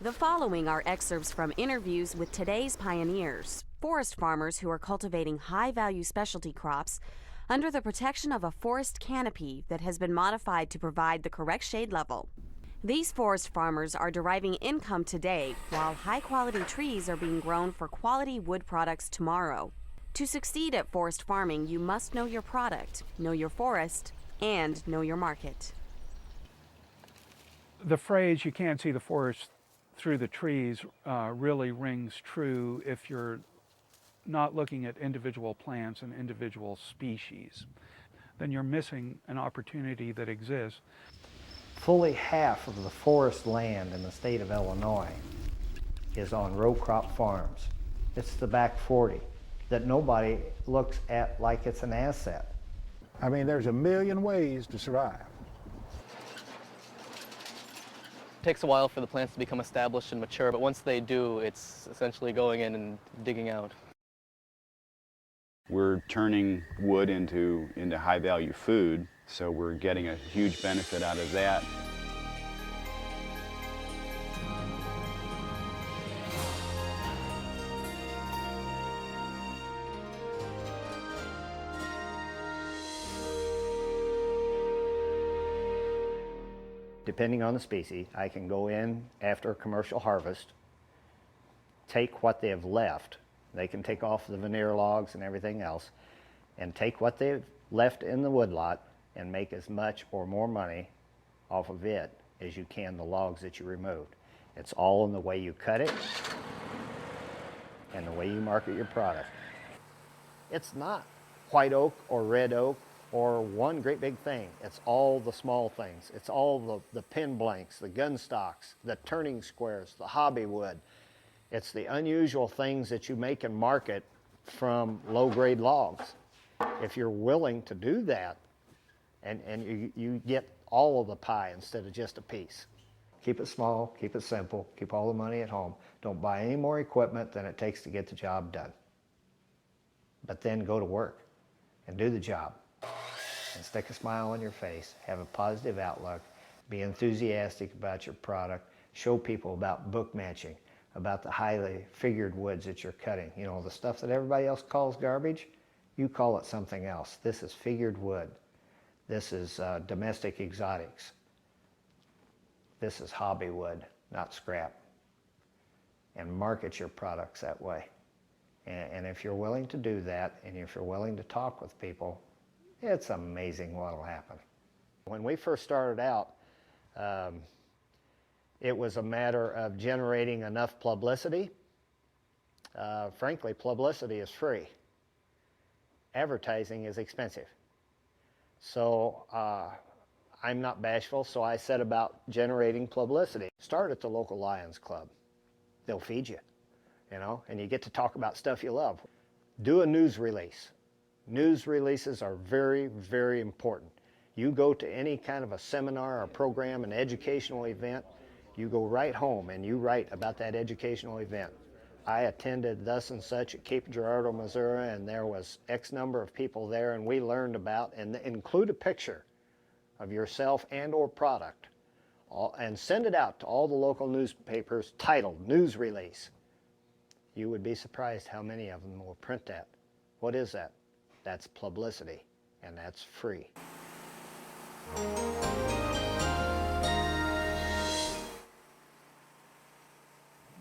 The following are excerpts from interviews with today's pioneers, forest farmers who are cultivating high-value specialty crops under the protection of a forest canopy that has been modified to provide the correct shade level. These forest farmers are deriving income today, while high-quality trees are being grown for quality wood products tomorrow. To succeed at forest farming, you must know your product, know your forest, and know your market. The phrase, "you can't see the forest through the trees," really rings true if you're not looking at individual plants and individual species. Then you're missing an opportunity that exists. Fully half of the forest land in the state of Illinois is on row crop farms. It's the back 40 that nobody looks at like it's an asset. I mean, there's a million ways to survive. It takes a while for the plants to become established and mature, but once they do, it's essentially going in and digging out. We're turning wood into high-value food, so we're getting a huge benefit out of that. Depending on the species, I can go in after a commercial harvest, take what they have left. They can take off the veneer logs and everything else, and take what they've left in the woodlot and make as much or more money off of it as you can the logs that you removed. It's all in the way you cut it and the way you market your product. It's not white oak or red oak or one great big thing. It's all the small things. It's all the pin blanks, the gun stocks, the turning squares, the hobby wood. It's the unusual things that you make and market from low-grade logs. If you're willing to do that, and you get all of the pie instead of just a piece. Keep it small, keep it simple, keep all the money at home. Don't buy any more equipment than it takes to get the job done. But then go to work and do the job. And stick a smile on your face, have a positive outlook, be enthusiastic about your product, show people about book matching, about the highly figured woods that you're cutting. You know, the stuff that everybody else calls garbage, you call it something else. This is figured wood. This is domestic exotics. This is hobby wood, not scrap. And market your products that way. And if you're willing to do that, and if you're willing to talk with people, it's amazing what will happen. When we first started out, it was a matter of generating enough publicity. Frankly, publicity is free. Advertising is expensive. So I'm not bashful, so I set about generating publicity. Start at the local Lions Club. They'll feed you, you know, and you get to talk about stuff you love. Do a news release. News releases are very, very important. You go to any kind of a seminar or program, an educational event, you go right home and you write about that educational event. I attended thus and such at Cape Girardeau, Missouri, and there was X number of people there, and we learned about, and include a picture of yourself and or product, and send it out to all the local newspapers titled News Release. You would be surprised how many of them will print that. What is that? That's publicity, and that's free.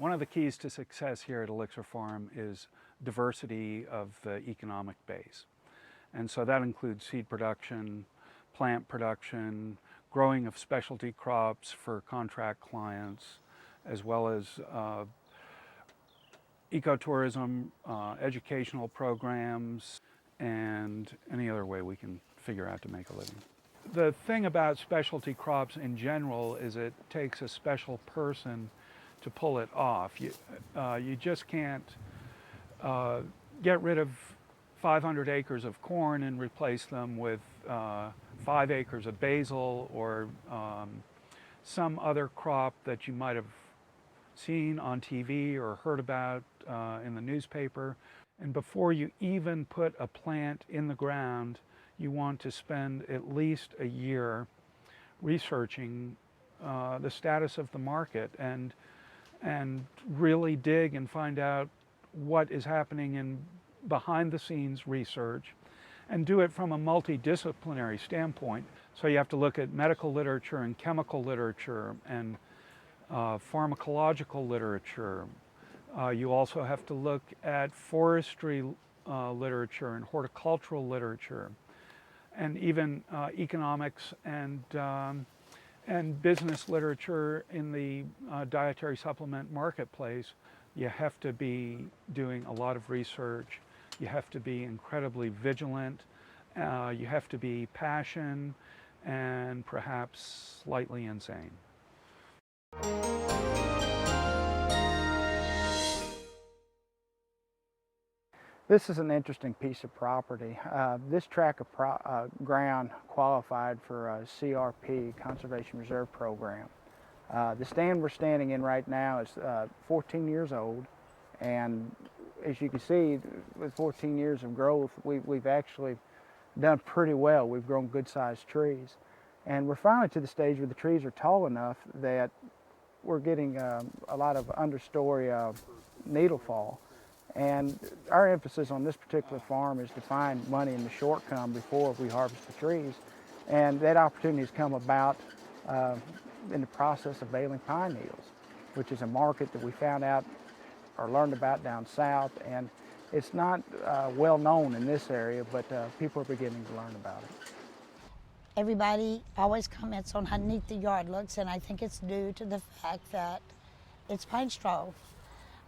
One of the keys to success here at Elixir Farm is diversity of the economic base. And so that includes seed production, plant production, growing of specialty crops for contract clients, as well as ecotourism, educational programs, and any other way we can figure out to make a living. The thing about specialty crops in general is it takes a special person to pull it off. You just can't get rid of 500 acres of corn and replace them with 5 acres of basil or some other crop that you might have seen on TV or heard about in the newspaper. And before you even put a plant in the ground, you want to spend at least a year researching the status of the market and and really dig and find out what is happening in behind the scenes research, and do it from a multidisciplinary standpoint. So you have to look at medical literature and chemical literature and pharmacological literature. You also have to look at forestry literature and horticultural literature, and even economics and business literature in the dietary supplement marketplace. You have to be doing a lot of research. You have to be incredibly vigilant. You have to be passionate and perhaps slightly insane. This is an interesting piece of property. This tract of ground qualified for a CRP, Conservation Reserve Program. The stand we're standing in right now is 14 years old, and as you can see, with 14 years of growth, we've actually done pretty well. We've grown good-sized trees, and we're finally to the stage where the trees are tall enough that we're getting a lot of understory needle fall. And our emphasis on this particular farm is to find money in the short term before we harvest the trees. And that opportunity has come about in the process of baling pine needles, which is a market that we found out or learned about down south. And it's not well known in this area, but people are beginning to learn about it. Everybody always comments on how neat the yard looks, and I think it's due to the fact that it's pine straw.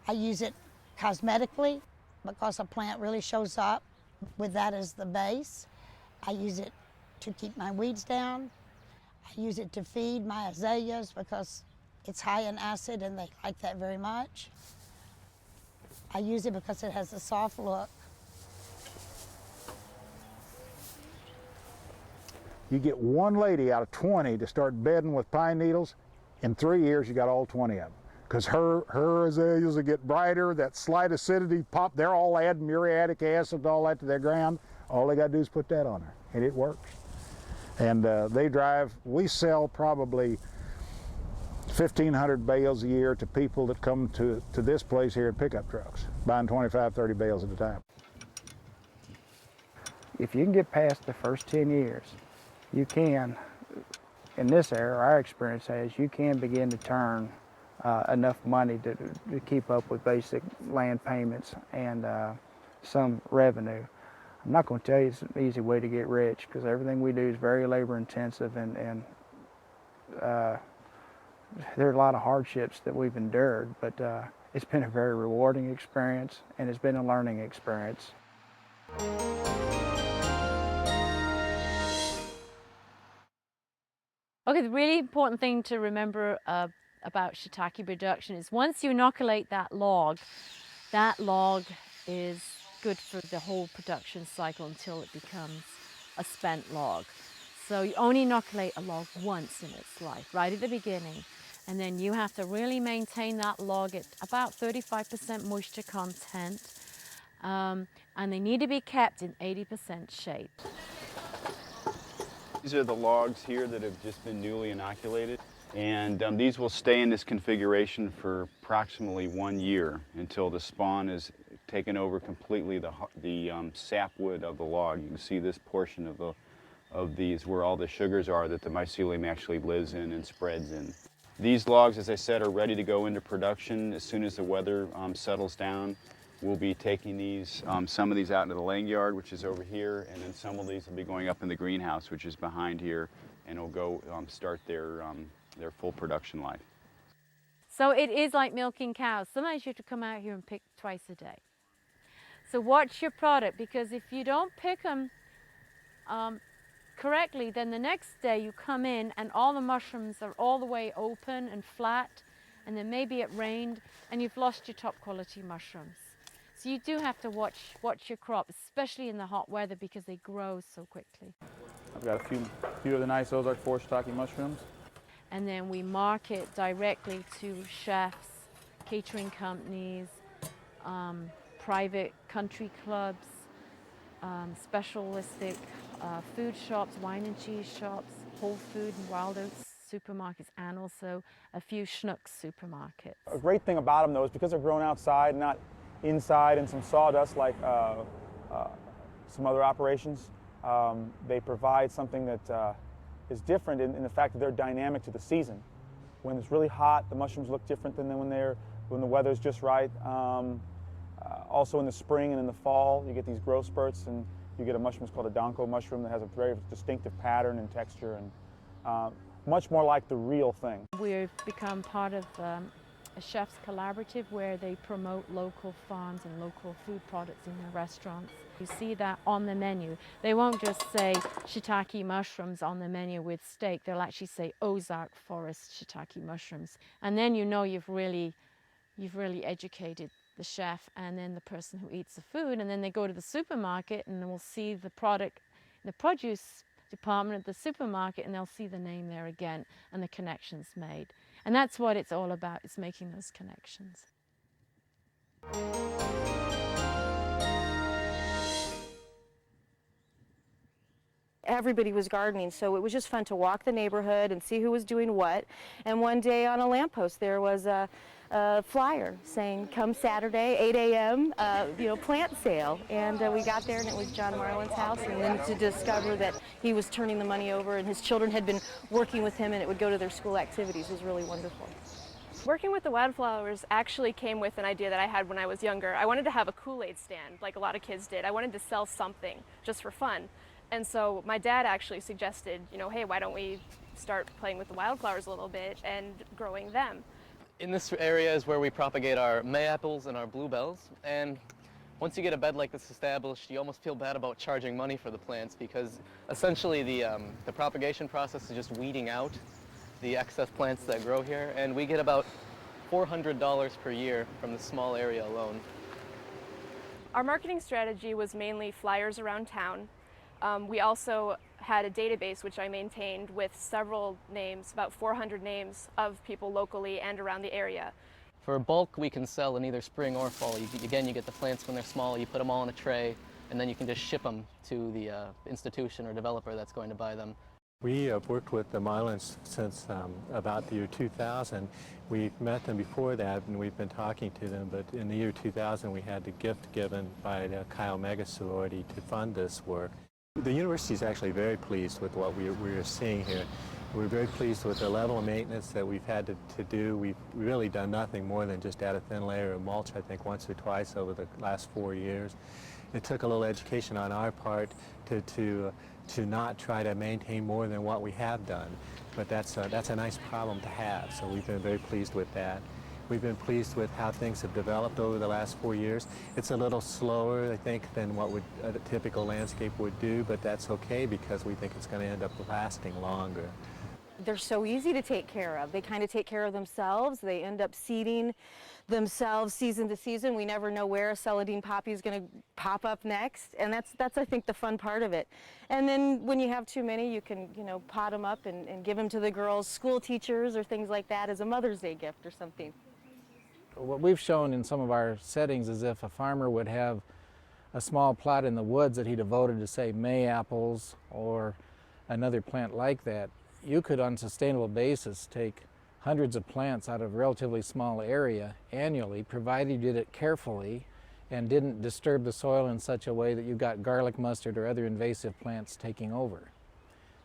I use it cosmetically because a plant really shows up with that as the base. I use it to keep my weeds down. I use it to feed my azaleas because it's high in acid and they like that very much. I use it because it has a soft look. You get one lady out of 20 to start bedding with pine needles, in 3 years you got all 20 of them. Because her azaleas will get brighter, that slight acidity pop, they're all adding muriatic acid and all that to their ground. All they gotta do is put that on her, and it works. And we sell probably 1,500 bales a year to people that come to this place here in pickup trucks, buying 25, 30 bales at a time. If you can get past the first 10 years, you can, in this area, our experience has, you can begin to turn enough money to keep up with basic land payments and some revenue. I'm not going to tell you it's an easy way to get rich, because everything we do is very labor intensive, and there are a lot of hardships that we've endured, but it's been a very rewarding experience, and it's been a learning experience. Okay, the really important thing to remember about shiitake production is once you inoculate that log is good for the whole production cycle until it becomes a spent log. So you only inoculate a log once in its life, right at the beginning. And then you have to really maintain that log at about 35% moisture content. And they need to be kept in 80% shape. These are the logs here that have just been newly inoculated. And these will stay in this configuration for approximately 1 year until the spawn is taken over completely the sapwood of the log. You can see this portion of these where all the sugars are that the mycelium actually lives in and spreads in. These logs, as I said, are ready to go into production as soon as the weather settles down. We'll be taking these, some of these out into the laying yard, which is over here, and then some of these will be going up in the greenhouse, which is behind here, and will go start their full production life. So it is like milking cows. Sometimes you have to come out here and pick twice a day. So watch your product, because if you don't pick them correctly, then the next day you come in and all the mushrooms are all the way open and flat, and then maybe it rained and you've lost your top quality mushrooms. So you do have to watch your crop, especially in the hot weather, because they grow so quickly. I've got a few of the nice Ozark forest shiitake mushrooms. And then we market directly to chefs, catering companies, private country clubs, specialistic food shops, wine and cheese shops, Whole Food and Wild Oats supermarkets and also a few Schnucks supermarkets. A great thing about them, though, is because they're grown outside, not inside in some sawdust like some other operations. They provide something that is different in the fact that they're dynamic to the season. When it's really hot, the mushrooms look different than when the weather's just right. Also in the spring and in the fall, you get these growth spurts, and you get a mushroom called a donko mushroom that has a very distinctive pattern and texture, and much more like the real thing. We've become part of a chef's collaborative where they promote local farms and local food products in their restaurants. You see that on the menu. They won't just say shiitake mushrooms on the menu with steak. They'll actually say Ozark forest shiitake mushrooms. And then you know you've really educated the chef and then the person who eats the food, and then they go to the supermarket and we'll see the product in the produce department at the supermarket, and they'll see the name there again and the connections made. And that's what it's all about, it's making those connections. Everybody was gardening, so it was just fun to walk the neighborhood and see who was doing what. And one day on a lamppost there was a flyer saying, come Saturday, 8 a.m., plant sale. And we got there and it was John Marlin's house, and then to discover that he was turning the money over and his children had been working with him and it would go to their school activities was really wonderful. Working with the Wildflowers actually came with an idea that I had when I was younger. I wanted to have a Kool-Aid stand like a lot of kids did. I wanted to sell something just for fun. And so my dad actually suggested, hey, why don't we start playing with the wildflowers a little bit and growing them. In this area is where we propagate our May-apples and our bluebells, and once you get a bed like this established, you almost feel bad about charging money for the plants, because essentially the propagation process is just weeding out the excess plants that grow here, and we get about $400 per year from this small area alone. Our marketing strategy was mainly flyers around town. We also had a database which I maintained with several names, about 400 names of people locally and around the area. For bulk, we can sell in either spring or fall. Again, you get the plants when they're small, you put them all in a tray, and then you can just ship them to the institution or developer that's going to buy them. We have worked with the Marlins since about the year 2000. We've met them before that, and we've been talking to them, but in the year 2000 we had the gift given by the Chi Omega sorority to fund this work. The university is actually very pleased with what we're seeing here. We're very pleased with the level of maintenance that we've had to do. We've really done nothing more than just add a thin layer of mulch, I think, once or twice over the last 4 years. It took a little education on our part to not try to maintain more than what we have done. But that's a nice problem to have, so we've been very pleased with that. We've been pleased with how things have developed over the last 4 years. It's a little slower, I think, than what a typical landscape would do, but that's okay because we think it's going to end up lasting longer. They're so easy to take care of. They kind of take care of themselves. They end up seeding themselves season to season. We never know where a celandine poppy is going to pop up next, and that's I think the fun part of it. And then when you have too many, you can pot them up and give them to the girls' school teachers or things like that as a Mother's Day gift or something. What we've shown in some of our settings is if a farmer would have a small plot in the woods that he devoted to, say, May apples or another plant like that, you could on a sustainable basis take hundreds of plants out of a relatively small area annually, provided you did it carefully and didn't disturb the soil in such a way that you got garlic mustard or other invasive plants taking over.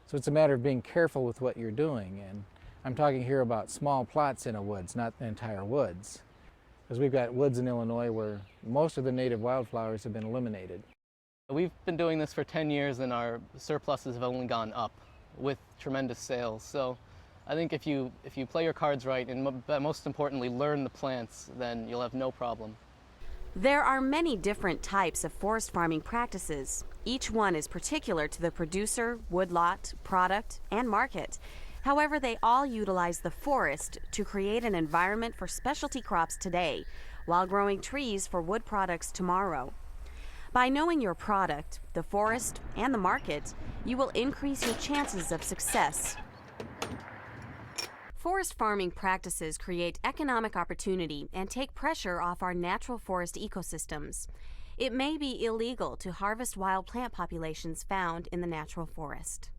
So it's a matter of being careful with what you're doing, and I'm talking here about small plots in a woods, not the entire woods. Because we've got woods in Illinois where most of the native wildflowers have been eliminated. We've been doing this for 10 years and our surpluses have only gone up with tremendous sales. So I think if you play your cards right and most importantly learn the plants, then you'll have no problem. There are many different types of forest farming practices. Each one is particular to the producer, woodlot, product, and market. However, they all utilize the forest to create an environment for specialty crops today, while growing trees for wood products tomorrow. By knowing your product, the forest, and the market, you will increase your chances of success. Forest farming practices create economic opportunity and take pressure off our natural forest ecosystems. It may be illegal to harvest wild plant populations found in the natural forest.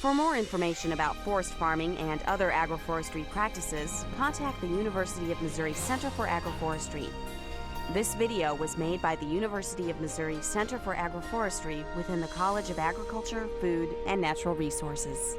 For more information about forest farming and other agroforestry practices, contact the University of Missouri Center for Agroforestry. This video was made by the University of Missouri Center for Agroforestry within the College of Agriculture, Food, and Natural Resources.